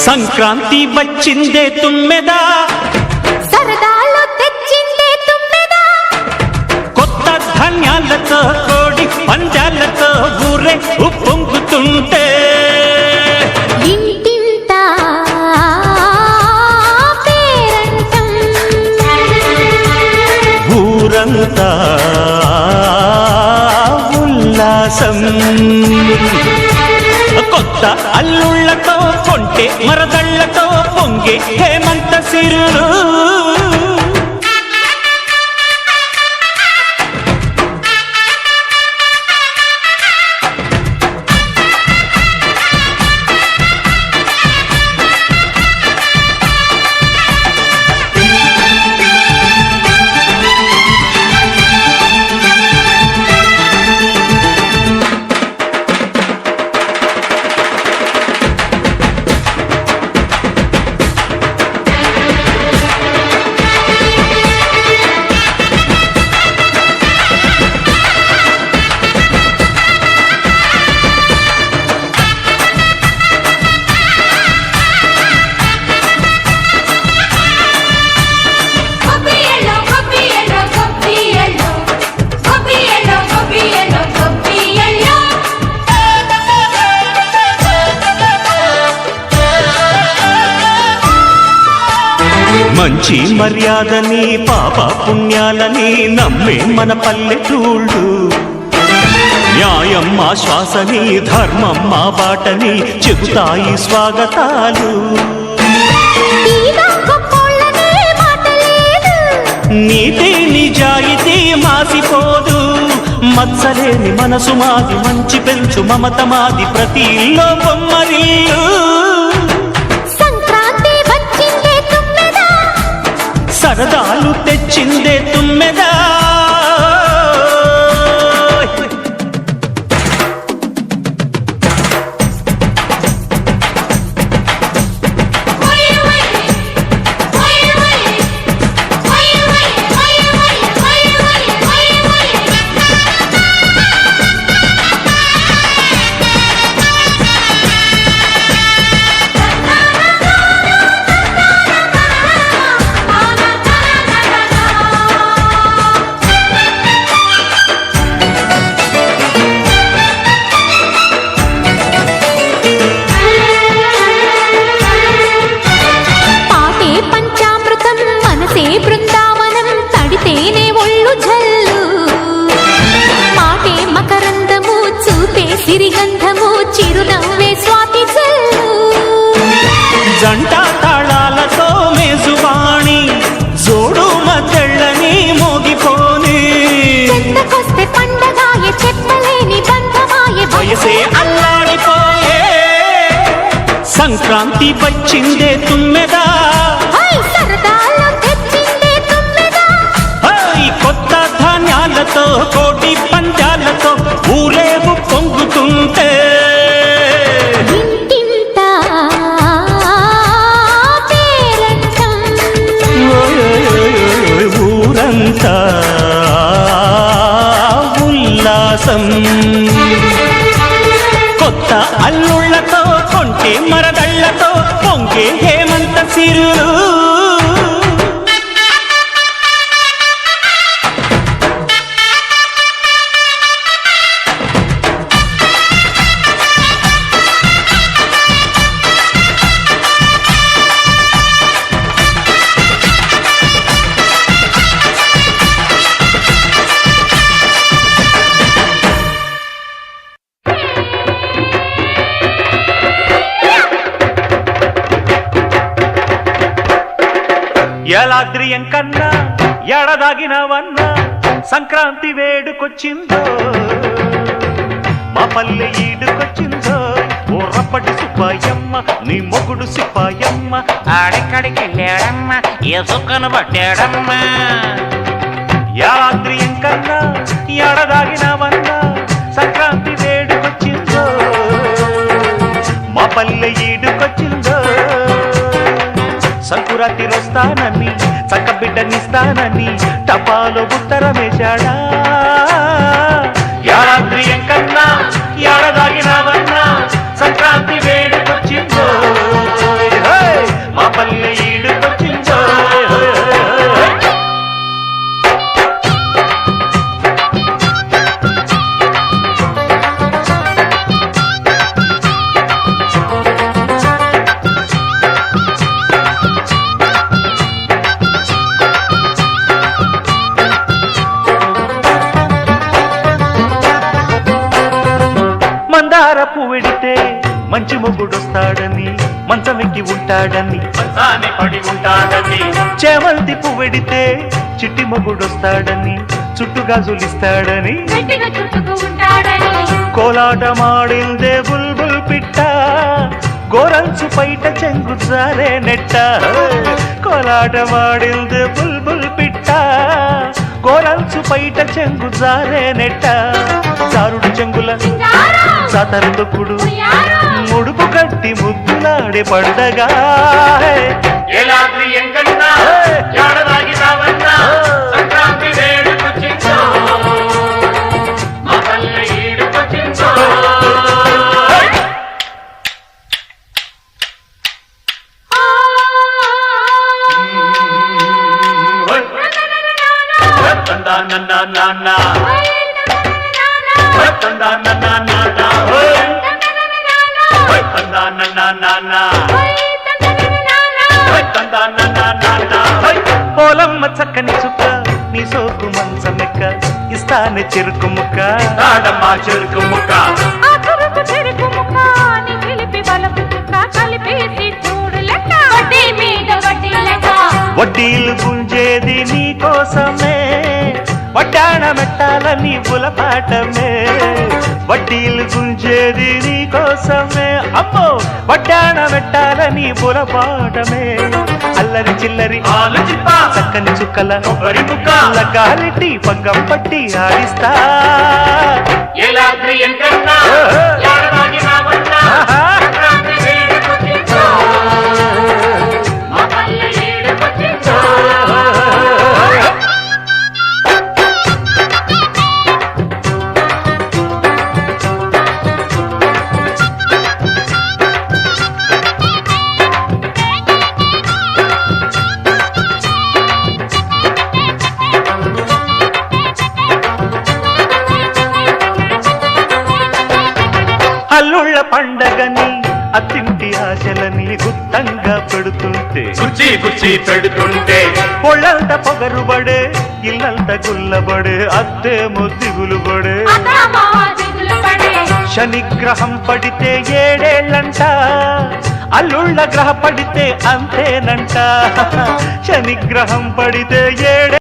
సంక్రాంతి వచ్చిందే తుమ్మెదా, సరదాలో తెచ్చిందే తుమ్మెదా, కొత్త ధాన్యాలతో కోడి పంజాలతో ఊరే ఉప్పొంగుతుంటే ఇంటింత పేరంటం, ఊరంతా ఉల్లాసం. కొత్త అల్లుళ్లతో కొంటే మరదళ్లతో పొంగే హేమంత సిరులు. మంచి మర్యాదని పాప పుణ్యాలని నమ్మే మన పల్లెటూళ్ళు, న్యాయం మా శ్వాసని ధర్మం మా బాటని చెబుతాయి స్వాగతాలు. నీతి నిజాయితీ మాసిపోదు, మత్సలేని మనసు మాది, మంచి పెంచు మమత మాది, ప్రతి ఇల్లో బొమ్మరిల్లు. సరదాలు తెచ్చిందే తుమ్మెదా, బృందావనం తడితేనే ఒళ్ళు జల్లు, మాటే మకరందము చూపే సిరిగంధము, చిరునవ్వే స్వాతి జల్లు. జంట తాళాలతో మేజువాణి జోడు మద్దళ్ళని మోగిపోని, చెత్తకొస్తే పండగాయే చెప్పలేని బంధమాయే, వయసే అల్లాడిపోయే. సంక్రాంతి వచ్చిందే తుమ్మెదా, కొత్త ధాన్యాలతో కోటి పంజాలతో ఊరేగు పొంగుతుంటే ఇంటింత పేరంటం, ఊరంతా ఉల్లాసం. కొత్త అల్లుళ్లతో కొంటే మరదళ్లతో పొంగే హేమంత సిరులు. ఎలాద్రి ఎంకన్నా ఎడదాగినవన్నా సంక్రాంతి వేడుకొచ్చిందో, మా పల్లె ఈడుకొచ్చిందో. ఓ రప్పటి సుబ్బాయమ్మ నీ మొగుడు సిప్పాయమ్మ, ఆడిక్కడికి వెళ్ళాడమ్మా ఏ చుక్కను పట్టాడమ్మా. ఎలాద్రి ఎంకన్నా ఎడదాగినవన్నా సంక్రాంతి వేడుకొచ్చిందో, మా పల్లె ఈడుకొచ్చిందో. సంకురాతి వస్తానని చక్క బిడ్డనిస్తానని టపాలో ఉత్తరమేశాడా. యారాద్రి ఎంకన్నా ఏడదాగినవన్నా సంక్రాంతి వేడుకొచ్చిందో. మందార పువ్వెడితే మంచి మొగుడొస్తాడని మంచమెక్కి ఉంటాడని మంచాన్ని పడి ఉంటాడని చేమంతి పువ్వెడితే చిట్టి మొగుడొస్తాడని చుట్టుగాజులిస్తాడని గట్టిగా చుట్టుకు ఉంటాడని కోలాటమాడిందే బుల్బుల్ పిట్ట గోరంచు పైట చెంగు జారే నెట్ట కోలాటమాడిందే బుల్బుల్ పిట్ట గోరంచు పైట చెంగు జారే నెట్ట జారుడు చెంగుల జాతర తొక్కుడు ముడుపు కట్టి ముద్దులాడే పండగా ఏలాద్రి ఎంకన్నా ఏడదాగి రావన్నా సంక్రాంతి వేడుకొచ్చిందో మా పల్లె ఈడుకొచ్చిందో తందా నన్న నాన్న తందా నన్న నాన్న తందా నన్న నాన్న తందా నన్న నాన్న పోలమ్మ చక్కని చుక్క నీ సోకు మంచమెక్క ఇస్తానే చెరుకు ముక్క తాడమ్మా చెరుకు ముక్క ఆ చురుకు చెరుకు ముక్క నీ పిలిపి బలపు చుక్క కలిపేసి చూడు లెక్క వడ్డీ మీద వడ్డీ లెక్క వడ్డీలు గుంజేది నీ కోసమే వడ్డాణ మెట్టాలని బులపాటమే వడ్డీలు గుంజేది నీ కోసమే అమ్మో వడ్డాణ మెట్టాలని బులపాటమే అల్లరి చిల్లరి ఆలోచిత చక్కని చుక్కల కొబ్బరి ముక్క గాలిటి పగ్గం పట్టి ఆడిస్తా ఏలాద్రి ఎంకన్నా ఏడదాగి రావన్నా సంక్రాంతి వేడుకొచ్చిందో మా పల్లె ఈడుకొచ్చిందో అల్లుళ్ళ పండగని అత్తింటి ఆశలని గుత్తంగా పెడుతుంటే కుర్చీ కుర్చీ పెడుతుంటే ఒళ్ళంత పొగరుబడే ఇల్లంత గుల్లబడే అద్దేమో దిగులుబడే అతమా దిగులు పడే శనిగ్రహం పడితే ఏడేళ్ళంట అల్లుళ్ళ గ్రహ పడితే అంతేనంట శనిగ్రహం పడితే ఏడే